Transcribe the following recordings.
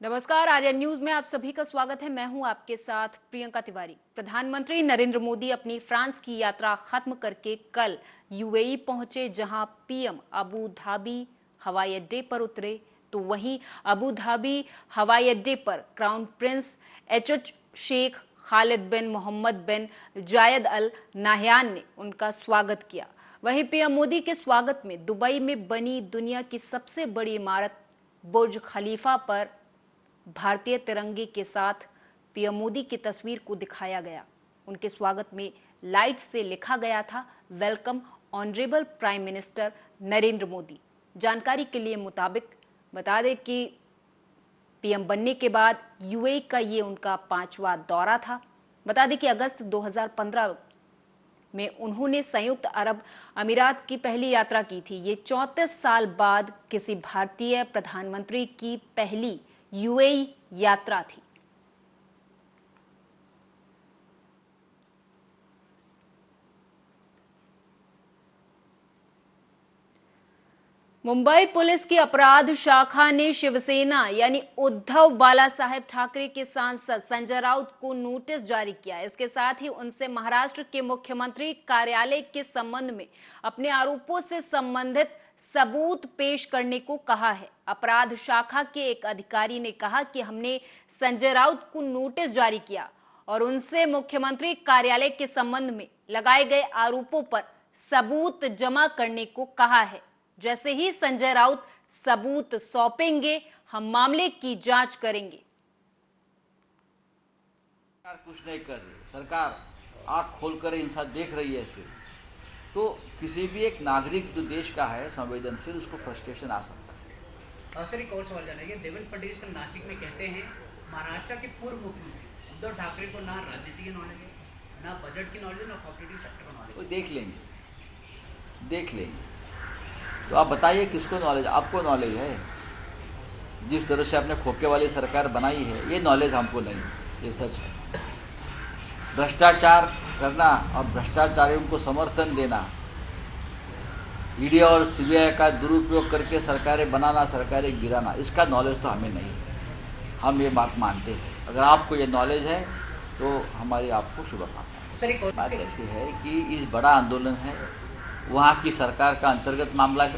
नमस्कार, आर्यन न्यूज में आप सभी का स्वागत है। मैं हूं आपके साथ प्रियंका तिवारी। प्रधानमंत्री नरेंद्र मोदी अपनी फ्रांस की यात्रा खत्म करके कल यूएई पहुंचे, जहां पीएम अबू धाबी हवाई अड्डे पर उतरे। तो वहीं अबू धाबी हवाई अड्डे पर crown prince H Sheikh Khalid bin Mohammed bin Zayed Al Nahyan ने उनका स्वागत किया। वहीं पीएम मोदी के स्वागत में दुबई में बनी दुनिया की सबसे बड़ी इमारत बुर्ज खलीफा पर भारतीय तिरंगे के साथ पीएम मोदी की तस्वीर को दिखाया गया। उनके स्वागत में लाइट से लिखा गया था, welcome honourable prime minister Narendra Modi. जानकारी के लिए मुताबिक बता दें कि पीएम बनने के बाद यूएई का ये उनका 5वां दौरा था। बता दें कि अगस्त 2015 में उन्होंने संयुक्त अरब अमीरात की पहली यात्रा की थी। ये 34 साल बाद किसी भारतीय प्रधानमंत्री की पहली यूएई यात्रा थी। मुंबई पुलिस की अपराध शाखा ने शिवसेना यानी उद्धव बालासाहेब ठाकरे के सांसद संजय राउत को नोटिस जारी किया। इसके साथ ही उनसे महाराष्ट्र के मुख्यमंत्री कार्यालय के संबंध में अपने आरोपों से संबंधित सबूत पेश करने को कहा है। अपराध शाखा के एक अधिकारी ने कहा कि हमने संजय राउत को नोटिस जारी किया और उनसे मुख्यमंत्री कार्यालय के संबंध में लगाए गए आरोपों पर सबूत जमा करने को कहा है। जैसे ही संजय राउत सबूत सौंपेंगे, हम मामले की जांच करेंगे। सरकार कुछ नहीं कर रही। सरकार आंख खोलकर इंसान देख रही है सिर्फ। तो किसी भी एक नागरिक जो देश का है संवेदनशील, उसको फ्रस्ट्रेशन आ सकता है। सर, एक और सवाल जानेंगे। देवेंद्र फडणवीस कल नासिक में कहते हैं महाराष्ट्र के पूर्व मुख्यमंत्री उद्धव ठाकरे को ना राजनीति की नॉलेज है, ना बजट की नॉलेज, ना कॉपरेटिव सेक्टर का नॉलेज। वो देख लेंगे। तो आप बताइए किसको नॉलेज? आपको नॉलेज है। जिस तरह से आपने खोखे वाली सरकार बनाई है, ये नॉलेज हमको नहीं है, ये सच है। भ्रष्टाचार करना और भ्रष्टाचारियों को समर्थन देना, ईडी और सीबीआई का दुरुपयोग करके सरकारें बनाना, सरकारें गिराना, इसका नॉलेज तो हमें नहीं है। हम ये बात मानते हैं। अगर आपको ये नॉलेज है तो हमारी आपको शुभकामनाएं। बात ऐसी है कि इस बड़ा आंदोलन है, वहाँ की सरकार का अंतर्गत मामला।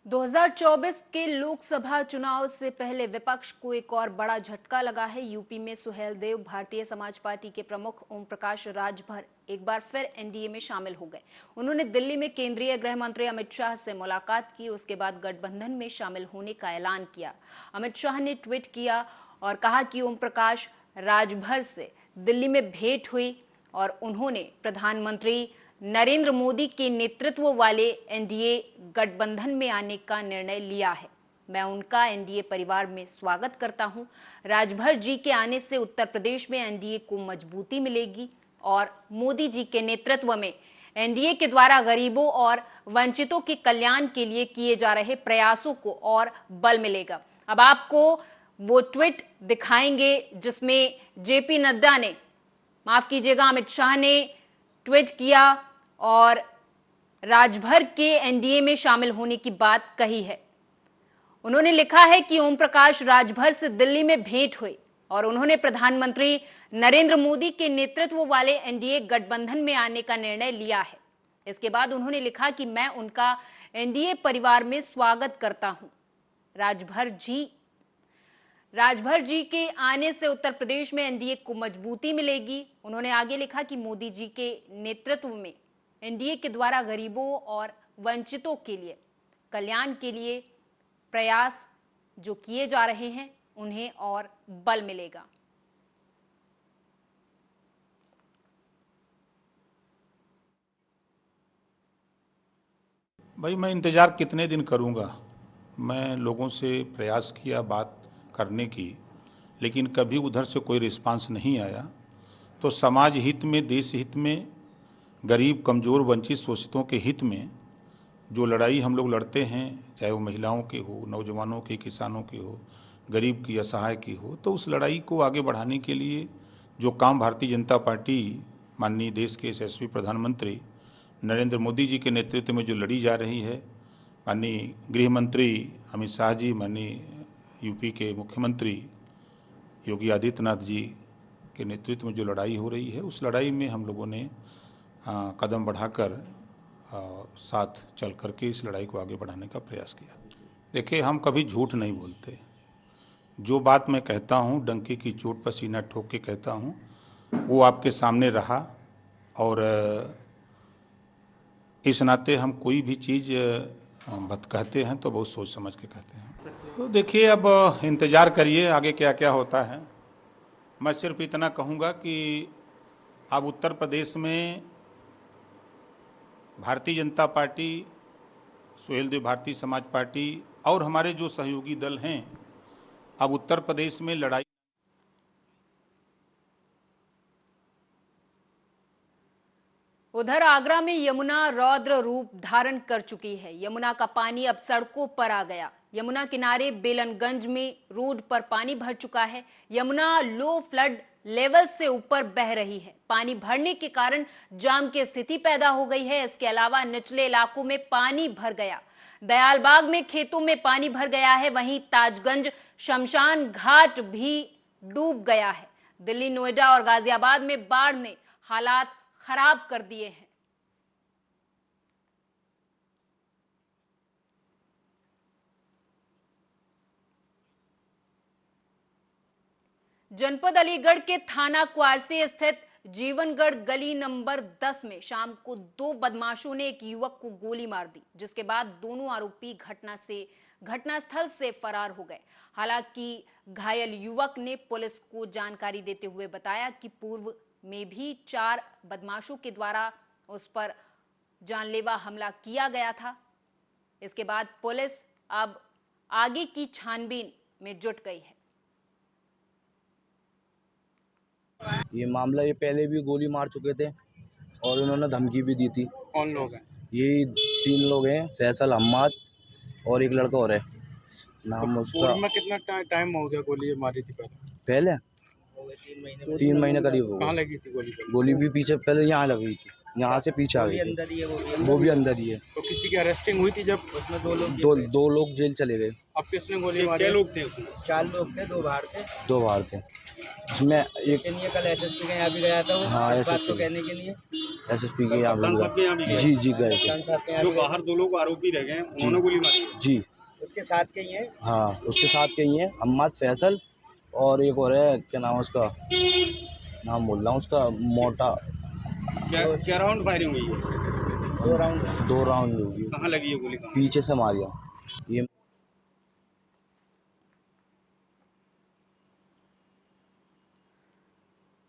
2024 के लोकसभा चुनाव से पहले विपक्ष को एक और बड़ा झटका लगा है। यूपी में सुहेल देव, भारतीय समाज पार्टी के प्रमुख ओम प्रकाश राजभर एक बार फिर एनडीए में शामिल हो गए। उन्होंने दिल्ली में केंद्रीय गृह मंत्री अमित शाह से मुलाकात की। उसके बाद गठबंधन में शामिल होने का ऐलान किया। अमित शाह ने ट्वीट किया और कहा कि ओम प्रकाश राजभर से दिल्ली में भेंट हुई और उन्होंने प्रधानमंत्री नरेंद्र मोदी के नेतृत्व वाले एनडीए गठबंधन में आने का निर्णय लिया है। मैं उनका एनडीए परिवार में स्वागत करता हूं। राजभर जी के आने से उत्तर प्रदेश में एनडीए को मजबूती मिलेगी और मोदी जी के नेतृत्व में एनडीए के द्वारा गरीबों और वंचितों के कल्याण के लिए किए जा रहे प्रयासों को और बल मिलेगा। अब आपको वो ट्वीट दिखाएंगे जिसमें जेपी नड्डा ने, माफ कीजिएगा, अमित शाह ने ट्वीट किया और राजभर के एनडीए में शामिल होने की बात कही है। उन्होंने लिखा है कि ओम प्रकाश राजभर से दिल्ली में भेंट हुई और उन्होंने प्रधानमंत्री नरेंद्र मोदी के नेतृत्व वाले एनडीए गठबंधन में आने का निर्णय लिया है। इसके बाद उन्होंने लिखा कि मैं उनका एनडीए परिवार में स्वागत करता हूं। राजभर जी के आने से उत्तर प्रदेश में एनडीए को मजबूती मिलेगी। उन्होंने आगे लिखा कि मोदी जी के नेतृत्व में एनडीए के द्वारा गरीबों और वंचितों के लिए कल्याण के लिए प्रयास जो किए जा रहे हैं, उन्हें और बल मिलेगा। भाई, मैं इंतज़ार कितने दिन करूंगा। मैं लोगों से प्रयास किया बात करने की, लेकिन कभी उधर से कोई रिस्पांस नहीं आया। तो समाज हित में, देश हित में, गरीब, कमज़ोर, वंचित, शोषितों के हित में जो लड़ाई हम लोग लड़ते हैं, चाहे वो महिलाओं की हो, नौजवानों की, किसानों की हो, गरीब की, असहाय की हो, तो उस लड़ाई को आगे बढ़ाने के लिए जो काम भारतीय जनता पार्टी, माननीय देश के यशस्वी प्रधानमंत्री नरेंद्र मोदी जी के नेतृत्व में जो लड़ी जा रही है, माननीय गृह मंत्री अमित शाह जी, माननीय यूपी के मुख्यमंत्री योगी आदित्यनाथ जी के नेतृत्व में जो लड़ाई हो रही है, उस लड़ाई में हम लोगों ने कदम बढ़ाकर साथ चल करके इस लड़ाई को आगे बढ़ाने का प्रयास किया। देखिए, हम कभी झूठ नहीं बोलते। जो बात मैं कहता हूँ, डंके की चोट पर सीना ठोक के कहता हूँ, वो आपके सामने रहा। और इस नाते हम कोई भी चीज़ बात कहते हैं तो बहुत सोच समझ के कहते हैं। तो देखिए, अब इंतज़ार करिए आगे क्या क्या होता है। मैं सिर्फ इतना कहूँगा कि अब उत्तर प्रदेश में भारतीय जनता पार्टी, सुहेलदेव भारतीय समाज पार्टी और हमारे जो सहयोगी दल हैं, अब उत्तर प्रदेश में लड़ाई। उधर आगरा में यमुना रौद्र रूप धारण कर चुकी है। यमुना का पानी अब सड़कों पर आ गया। यमुना किनारे बेलनगंज में रोड पर पानी भर चुका है। यमुना लो फ्लड लेवल से ऊपर बह रही है। पानी भरने के कारण जाम की स्थिति पैदा हो गई है। इसके अलावा निचले इलाकों में पानी भर गया। दयालबाग में खेतों में पानी भर गया है। वहीं ताजगंज शमशान घाट भी डूब गया है। दिल्ली, नोएडा और गाजियाबाद में बाढ़ ने हालात खराब कर दिए हैं। जनपद अलीगढ़ के थाना क्वारसी स्थित जीवनगढ़ गली नंबर 10 में शाम को 2 बदमाशों ने एक युवक को गोली मार दी, जिसके बाद दोनों आरोपी घटनास्थल से फरार हो गए। हालांकि घायल युवक ने पुलिस को जानकारी देते हुए बताया कि पूर्व में भी 4 बदमाशों के द्वारा उस पर जानलेवा हमला किया गया था। इसके बाद पुलिस अब आगे की छानबीन में जुट गई है। ये मामला, ये पहले भी गोली मार चुके थे और उन्होंने धमकी भी दी थी। कौन लोग हैं? ये 3 लोग हैं, फैसल, अहमद और एक लड़का और है, नाम उसका। पूर्व में कितना टाइम हो गया गोली मारी थी पहले 3 महीने करीब हो कहाँ गए। लगी थी गोली? गोली भी पीछे पहले यहाँ लगी थी, यहाँ से पीछे आ गई थी। वो भी अंदर ही है। तो किसी की अरेस्टिंग हुई थी जब उसमें? 2 लोग जेल चले गए। अब किसने गोली मारी? क्या लोग थे उसमें? 4 लोग थे, 2 बाहर थे। 2 बाहर थे, जिसमें एक लेकिन ये कल एसएसपी के यहाँ भी गया था वो, हाँ, इस बात SSP को कहने के लिए। SSP के यहाँ भी जी गए थे। खान साहब के यहाँ जो भी गए। बाहर 2 लोग आरोपी रह गए हैं, उन्होंने गोली मारी? जी उसके साथ के ही हैं। हाँ, उसके साथ कहीं है अहमद, फैसल और एक और है, क्या नाम है उसका, नाम बोल रहा हूँ उसका, मोटा। क्या राउंड फायरिंग हुई है? 2 राउंड होगी। कहाँ लगी है गोली? पीछे से मारिया ये।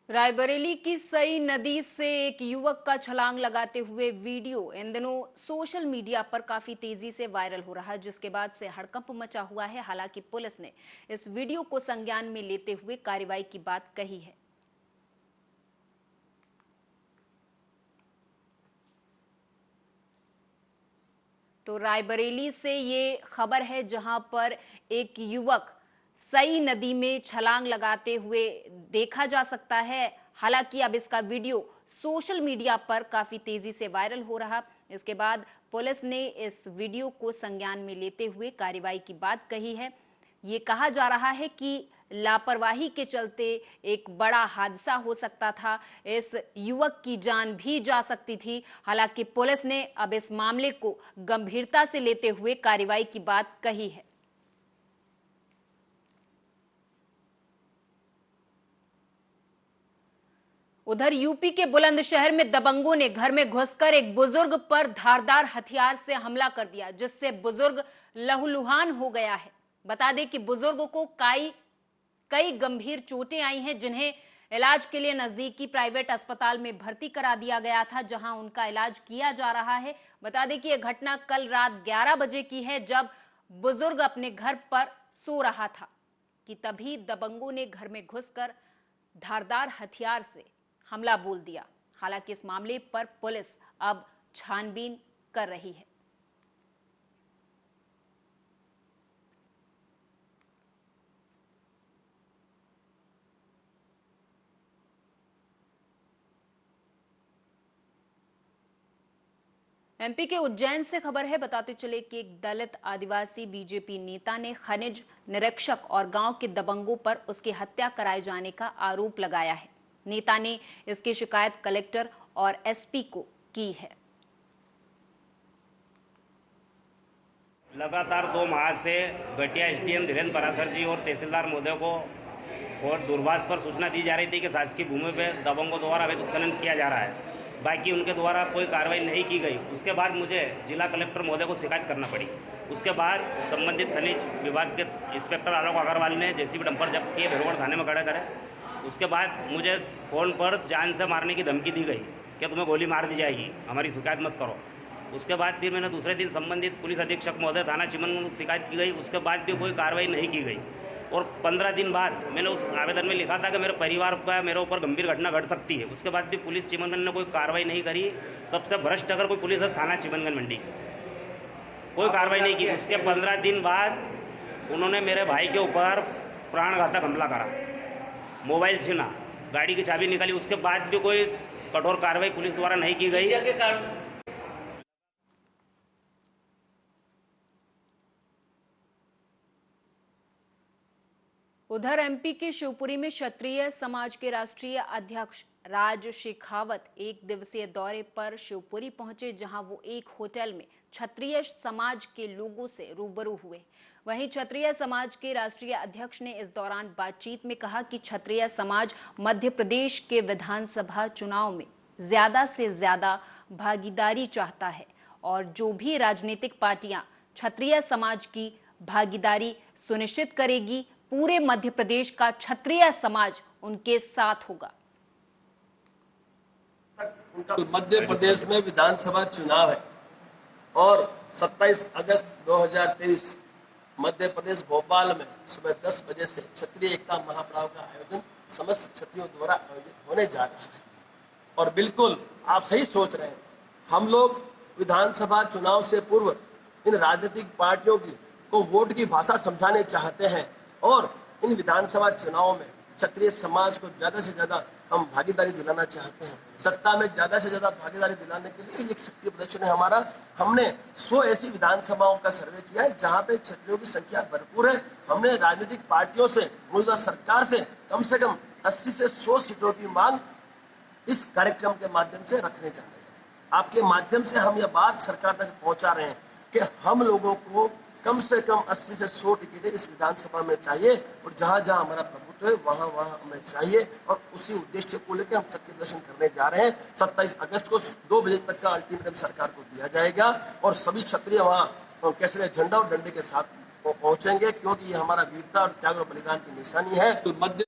रायबरेली की सई नदी से एक युवक का छलांग लगाते हुए वीडियो इन दिनों सोशल मीडिया पर काफी तेजी से वायरल हो रहा है, जिसके बाद से हड़कंप मचा हुआ है। हालांकि पुलिस ने इस वीडियो को संज्ञान में लेते हुए कार्रवाई की बात कही है। तो रायबरेली से ये खबर है, जहां पर एक युवक सई नदी में छलांग लगाते हुए देखा जा सकता है। हालांकि अब इसका वीडियो सोशल मीडिया पर काफी तेजी से वायरल हो रहा। इसके बाद पुलिस ने इस वीडियो को संज्ञान में लेते हुए कार्रवाई की बात कही है। ये कहा जा रहा है कि लापरवाही के चलते एक बड़ा हादसा हो सकता था, इस युवक की जान भी जा सकती थी। हालांकि पुलिस ने अब इस मामले को गंभीरता से लेते हुए कार्रवाई की बात कही है। उधर यूपी के बुलंदशहर में दबंगों ने घर में घुसकर एक बुजुर्ग पर धारदार हथियार से हमला कर दिया, जिससे बुजुर्ग लहूलुहान हो गया है। बता दें कि बुजुर्ग को कई गंभीर चोटें आई हैं, जिन्हें इलाज के लिए नजदीकी प्राइवेट अस्पताल में भर्ती करा दिया गया था, जहां उनका इलाज किया जा रहा है। बता दें कि यह घटना कल रात 11 बजे की है, जब बुजुर्ग अपने घर पर सो रहा था कि तभी दबंगों ने घर में घुसकर धारदार हथियार से हमला बोल दिया। हालांकि इस मामले पर पुलिस अब छानबीन कर रही है। एमपी के उज्जैन से खबर है, बताते चले कि एक दलित आदिवासी बीजेपी नेता ने खनिज निरीक्षक और गांव के दबंगों पर उसकी हत्या कराए जाने का आरोप लगाया है। नेता ने इसकी शिकायत कलेक्टर और एसपी को की है। लगातार 2 माह से घटिया एसडीएम धीरेन्द्र पराशर जी और तहसीलदार महोदय को और दूरभाष पर सूचना दी जा रही थी कि शासकीय भूमि पर दबंगों द्वारा अवैध उत्खनन किया जा रहा है, बाकी उनके द्वारा कोई कार्रवाई नहीं की गई। उसके बाद मुझे जिला कलेक्टर महोदय को शिकायत करना पड़ी। उसके बाद संबंधित खनिज विभाग के इंस्पेक्टर आलोक अग्रवाल ने जेसीबी डंपर जब्त किए, भैरवगढ़ थाने में खड़े करे। उसके बाद मुझे फ़ोन पर जान से मारने की धमकी दी गई कि तुम्हें गोली मार दी जाएगी, हमारी शिकायत मत करो। उसके बाद फिर मैंने दूसरे दिन संबंधित पुलिस अधीक्षक महोदय थाना चिमन को शिकायत की गई। उसके बाद भी कोई कार्रवाई नहीं की गई और 15 दिन बाद मैंने उस आवेदन में लिखा था कि मेरे परिवार का मेरे ऊपर गंभीर घटना घट सकती है। उसके बाद भी पुलिस चिमनगंज ने कोई कार्रवाई नहीं करी। सबसे भ्रष्ट अगर कोई पुलिस है थाना चिमनगंज मंडी, कोई कार्रवाई नहीं की। उसके 15 दिन बाद उन्होंने मेरे भाई के ऊपर प्राणघातक हमला करा, मोबाइल छीना, गाड़ी की चाबी निकाली। उसके बाद भी कोई कठोर कार्रवाई पुलिस द्वारा नहीं की गई। उधर एमपी के शिवपुरी में क्षत्रिय समाज के राष्ट्रीय अध्यक्ष राज शेखावत एक दिवसीय दौरे पर शिवपुरी पहुंचे, जहां वो एक होटल में क्षत्रिय समाज के लोगों से रूबरू हुए। वहीं क्षत्रिय समाज के राष्ट्रीय अध्यक्ष ने इस दौरान बातचीत में कहा कि क्षत्रिय समाज मध्य प्रदेश के विधानसभा चुनाव में ज्यादा से ज्यादा भागीदारी चाहता है और जो भी राजनीतिक पार्टियां क्षत्रिय समाज की भागीदारी सुनिश्चित करेगी, पूरे मध्य प्रदेश का क्षत्रिय समाज उनके साथ होगा। मध्य प्रदेश में विधानसभा चुनाव है और 27 अगस्त 2023 मध्य प्रदेश भोपाल में सुबह 10 बजे से क्षत्रिय एकता महापर्व का आयोजन समस्त क्षत्रियों द्वारा आयोजित होने जा रहा है। और बिल्कुल आप सही सोच रहे हैं, हम लोग विधानसभा चुनाव से पूर्व इन राजनीतिक पार्टियों को वोट की भाषा समझाने चाहते हैं और इन विधानसभा चुनाव में क्षत्रिय समाज को ज्यादा से ज्यादा हम भागीदारी दिलाना चाहते हैं। सत्ता में ज्यादा से ज्यादा भागीदारी दिलाने के लिए एक शक्ति प्रदर्शन है हमारा। हमने 100 ऐसी विधानसभाओं का सर्वे किया है जहां पे क्षत्रियों की संख्या भरपूर है। हमने राजनीतिक पार्टियों से, मौजूदा सरकार से कम 80 से 100 सीटों की मांग इस कार्यक्रम के माध्यम से रखने जा रहे थे। आपके माध्यम से हम यह बात सरकार तक पहुंचा रहे हैं कि हम लोगों को कम से कम 80 से 100 टिकटें इस विधानसभा में चाहिए और जहां जहां हमारा प्रभुत्व है वहां हमें चाहिए और उसी उद्देश्य को लेकर हम शक्ति प्रदर्शन करने जा रहे हैं। 27 अगस्त को 2 बजे तक का अल्टीमेटम सरकार को दिया जाएगा और सभी क्षत्रिय वहां केसरिया झंडा और डंडे के साथ पहुंचेंगे, क्योंकि ये हमारा वीरता और त्याग और बलिदान की निशानी है। तो मध्य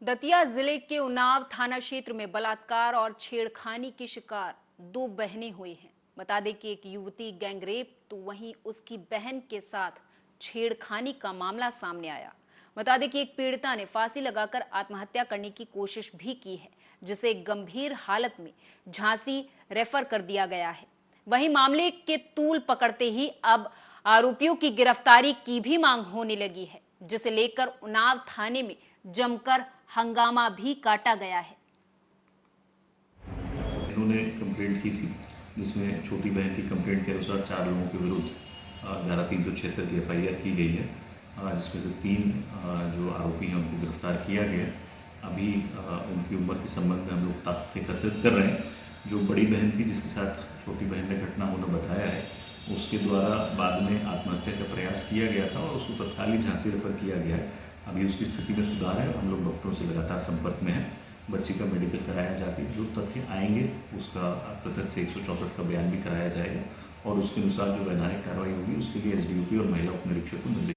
दतिया जिले के उन्नाव थाना क्षेत्र में बलात्कार और छेड़खानी की शिकार 2 बहनें हुई हैं। बता दें कि एक युवती गैंगरेप तो वहीं उसकी बहन के साथ छेड़खानी का मामला सामने आया। बता दें कि एक पीड़िता ने फांसी लगाकर आत्महत्या करने की कोशिश भी की है, जिसे गंभीर हालत में झांसी रेफर कर दिया गया है। वहीं मामले के तूल पकड़ते ही अब आरोपियों की गिरफ्तारी की भी मांग होने लगी है, जिसे लेकर उन्नाव थाने में जमकर हंगामा भी काटा गया है। इन्होंने कंप्लेंट की थी जिसमें छोटी बहन की कंप्लेंट के अनुसार 4 लोगों के विरुद्ध धारा 376 की FIR की गई है, जिसमें से 3 जो आरोपी हैं उनको गिरफ्तार किया गया। अभी उनकी उम्र के संबंध में हम लोग तथ्य एकत्रित कर रहे हैं। जो बड़ी बहन थी जिसके साथ छोटी बहन ने घटना होना बताया है, उसके द्वारा बाद में आत्महत्या का प्रयास किया गया था और उसको तत्कालीन झांसी रेफर किया गया है। अभी उसकी स्थिति में सुधार है। हम लोग डॉक्टरों से लगातार संपर्क में हैं। बच्ची का मेडिकल कराया जाके जो तथ्य आएंगे उसका प्रत्यक्ष से 164 का बयान भी कराया जाएगा और उसके अनुसार जो वैधानिक कार्रवाई होगी उसके लिए SDOP और महिला उप निरीक्षक को निर्देश।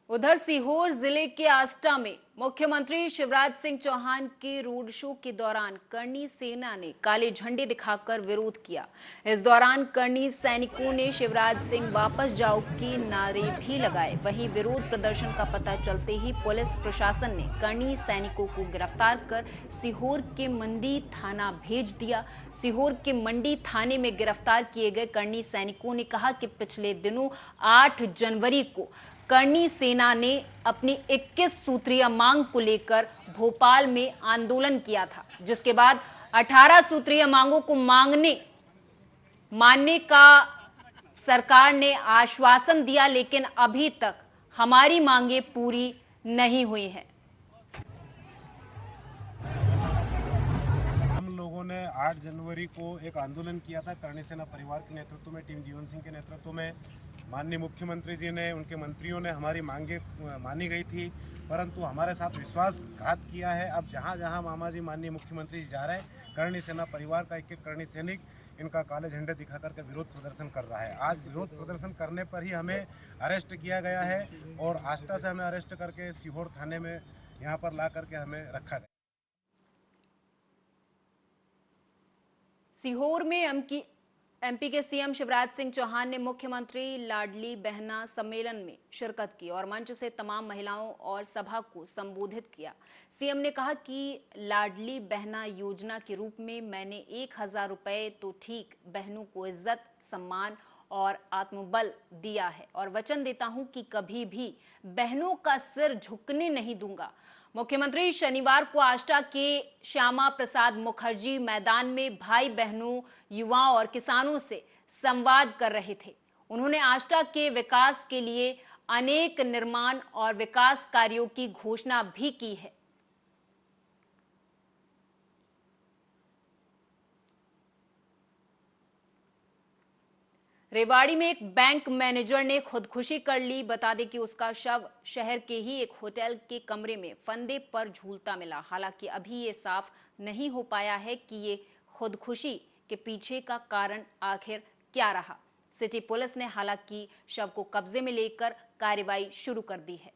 उधर सीहोर जिले के आष्टा में मुख्यमंत्री शिवराज सिंह चौहान के रोड शो के दौरान करनी सेना ने काले झंडे दिखाकर विरोध किया। इस दौरान करनी सैनिकों ने शिवराज सिंह वापस जाओ के नारे भी लगाए। वहीं विरोध प्रदर्शन का पता चलते ही पुलिस प्रशासन ने करनी सैनिकों को गिरफ्तार कर सीहोर के मंडी थाना भेज दिया। सीहोर के मंडी थाने में गिरफ्तार किए गए करनी सैनिकों ने कहा कि पिछले दिनों 8 जनवरी को करणी सेना ने अपनी 21 सूत्रीय मांग को लेकर भोपाल में आंदोलन किया था, जिसके बाद 18 सूत्रीय मांगों को मानने का सरकार ने आश्वासन दिया, लेकिन अभी तक हमारी मांगे पूरी नहीं हुई हैं। हम लोगों ने 8 जनवरी को एक आंदोलन किया था करणी सेना परिवार के नेतृत्व में, टीम जीवन सिंह के नेतृत्व में। माननीय मुख्यमंत्री जी ने, उनके मंत्रियों ने हमारी मांगे मानी गई थी, परंतु हमारे साथ विश्वासघात किया है। अब जहां जहां मामा जी माननीय मुख्यमंत्री जी जा रहे हैं, करणी सेना परिवार का एक करणी सैनिक इनका काले झंडे दिखा करके विरोध प्रदर्शन कर रहा है। आज विरोध प्रदर्शन करने पर ही हमें अरेस्ट किया गया है और आष्टा से हमें अरेस्ट करके सीहोर थाने में यहाँ पर ला करके हमें रखा गया। सीहोर में एमपी के सीएम शिवराज सिंह चौहान ने मुख्यमंत्री लाडली बहना सम्मेलन में शिरकत की और मंच से तमाम महिलाओं और सभा को संबोधित किया। सीएम ने कहा कि लाडली बहना योजना के रूप में मैंने 1000 रुपए तो ठीक, बहनों को इज्जत, सम्मान और आत्मबल दिया है और वचन देता हूं कि कभी भी बहनों का सिर झुकने नहीं दूंगा। मुख्यमंत्री शनिवार को आष्टा के श्यामा प्रसाद मुखर्जी मैदान में भाई बहनों, युवाओं और किसानों से संवाद कर रहे थे। उन्होंने आष्टा के विकास के लिए अनेक निर्माण और विकास कार्यों की घोषणा भी की है। रेवाड़ी में एक बैंक मैनेजर ने खुदकुशी कर ली। बता दें कि उसका शव शहर के ही एक होटल के कमरे में फंदे पर झूलता मिला। हालांकि अभी ये साफ नहीं हो पाया है कि ये खुदकुशी के पीछे का कारण आखिर क्या रहा। सिटी पुलिस ने हालांकि शव को कब्जे में लेकर कार्रवाई शुरू कर दी है।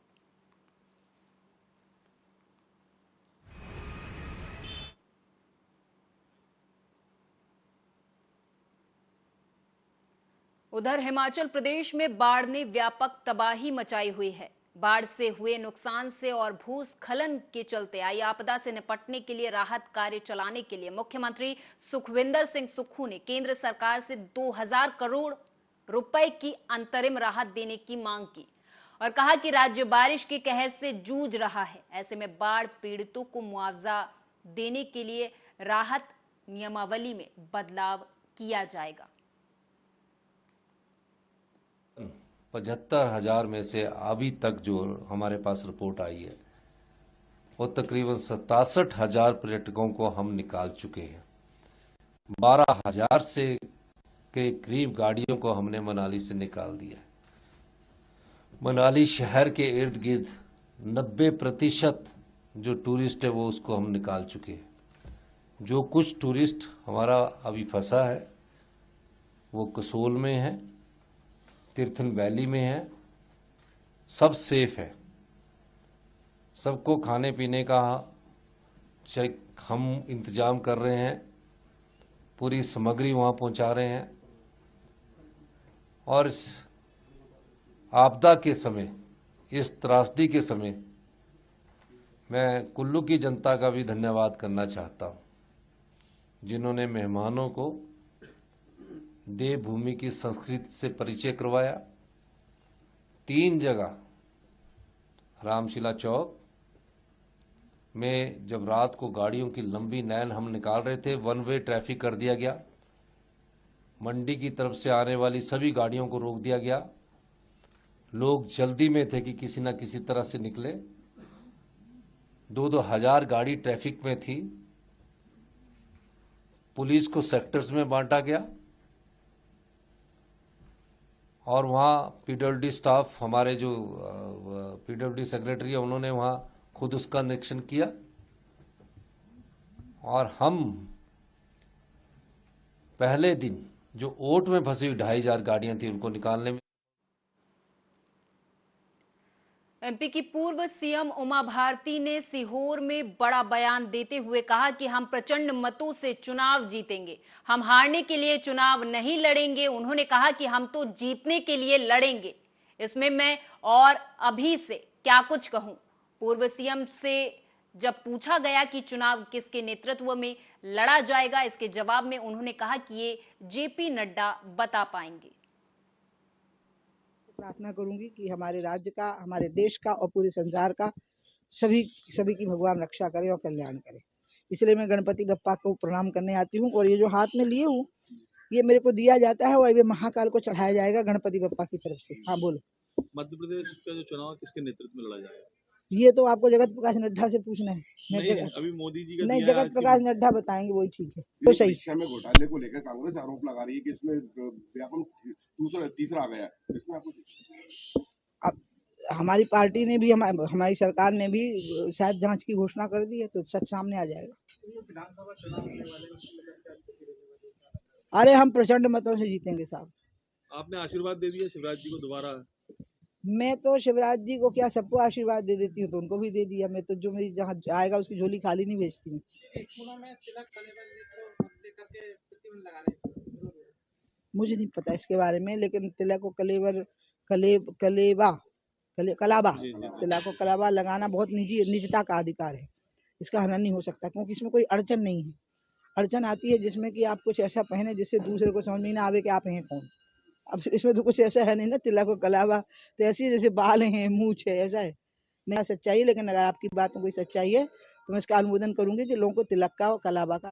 उधर हिमाचल प्रदेश में बाढ़ ने व्यापक तबाही मचाई हुई है। बाढ़ से हुए नुकसान से और भूस्खलन के चलते आई आपदा से निपटने के लिए राहत कार्य चलाने के लिए मुख्यमंत्री सुखविंदर सिंह सुक्खू ने केंद्र सरकार से 2000 करोड़ रुपए की अंतरिम राहत देने की मांग की और कहा कि राज्य बारिश के कहर से जूझ रहा है। ऐसे में बाढ़ पीड़ितों को मुआवजा देने के लिए राहत नियमावली में बदलाव किया जाएगा। 75,000 में से अभी तक जो हमारे पास रिपोर्ट आई है वो तकरीबन 67,000 पर्यटकों को हम निकाल चुके हैं। 12,000 से के करीब गाड़ियों को हमने मनाली से निकाल दिया है। मनाली शहर के इर्द गिर्द 90% जो टूरिस्ट है वो उसको हम निकाल चुके हैं। जो कुछ टूरिस्ट हमारा अभी फंसा है वो कसोल में है, तीर्थन वैली में है, सब सेफ है। सबको खाने पीने का हम इंतजाम कर रहे हैं, पूरी सामग्री वहाँ पहुँचा रहे हैं और इस आपदा के समय, इस त्रासदी के समय मैं कुल्लू की जनता का भी धन्यवाद करना चाहता हूँ, जिन्होंने मेहमानों को देवभूमि की संस्कृति से परिचय करवाया। 3 जगह रामशिला चौक में जब रात को गाड़ियों की लंबी लाइन हम निकाल रहे थे, 1 वे ट्रैफिक कर दिया गया। मंडी की तरफ से आने वाली सभी गाड़ियों को रोक दिया गया। लोग जल्दी में थे कि किसी न किसी तरह से निकले। 2-2 हज़ार गाड़ी ट्रैफिक में थी। पुलिस को सेक्टर्स में बांटा गया और वहाँ पीडब्ल्यूडी स्टाफ, हमारे जो पीडब्ल्यूडी सेक्रेटरी है, उन्होंने वहाँ खुद उसका निरीक्षण किया और हम पहले दिन जो ओट में फंसी हुई 2,500 गाड़ियां थी उनको निकालने में। एमपी की पूर्व सीएम उमा भारती ने सीहोर में बड़ा बयान देते हुए कहा कि हम प्रचंड मतों से चुनाव जीतेंगे, हम हारने के लिए चुनाव नहीं लड़ेंगे। उन्होंने कहा कि हम तो जीतने के लिए लड़ेंगे, इसमें मैं और अभी से क्या कुछ कहूं। पूर्व सीएम से जब पूछा गया कि चुनाव किसके नेतृत्व में लड़ा जाएगा, इसके जवाब में उन्होंने कहा कि ये जेपी नड्डा बता पाएंगे। प्रार्थना करूंगी कि हमारे राज्य का, हमारे देश का और पूरे संसार का सभी की भगवान रक्षा करे और कल्याण करे। इसलिए मैं गणपति बप्पा को प्रणाम करने आती हूँ। और ये जो हाथ में लिए हूँ, ये मेरे को दिया जाता है और ये महाकाल को चढ़ाया जाएगा गणपति बप्पा की तरफ से। हाँ बोलो। मध्य प्रदेश का जो चुनाव किसके नेतृत्व में लड़ा जाएगा? ये तो आपको जगत प्रकाश नड्डा से पूछना है। नहीं, अभी मोदी जी का नहीं, दिया है जगत प्रकाश नड्डा बताएंगे, वही ठीक है। तो सही शिक्षा में घोटाले को लेकर कांग्रेस आरोप लगा रही है कि इसमें व्यापम तीसरा आ गया। इसमें आपको अब हमारी पार्टी ने भी, हमारी सरकार ने भी शायद जांच की घोषणा कर दी है, तो सच सामने आ जाएगा। अरे हम प्रचंड मतों से जीतेंगे साहब। आपने आशीर्वाद दे दिया शिवराज जी को दोबारा? मैं तो शिवराज जी को क्या, सबको आशीर्वाद दे देती हूँ, तो उनको भी दे दिया। मैं तो जो मेरी जहाँ आएगा उसकी झोली खाली नहीं भेजती मैं। स्कूलों में तिलक लेकर के प्रतिबंध लगा रहे हैं। मुझे नहीं पता इसके बारे में, लेकिन तिलक को कलाबा लगाना बहुत निजता का अधिकार है। इसका हनन नहीं हो सकता, क्योंकि इसमें कोई अड़चन नहीं है। अड़चन आती है जिसमें कि आप कुछ ऐसा पहने जिससे दूसरे को समझ में ना आवे कि आप हैं कौन। अब इसमें तो कुछ ऐसा है नहीं ना, तिलक को कलाबा तो ऐसी जैसे बाल हैं, मूछ है, ऐसा है नया सच्चाई। लेकिन अगर आपकी बात में कोई सच्चाई है तो मैं इसका अनुमोदन करूंगी कि लोगों को तिलक का और कलाबा का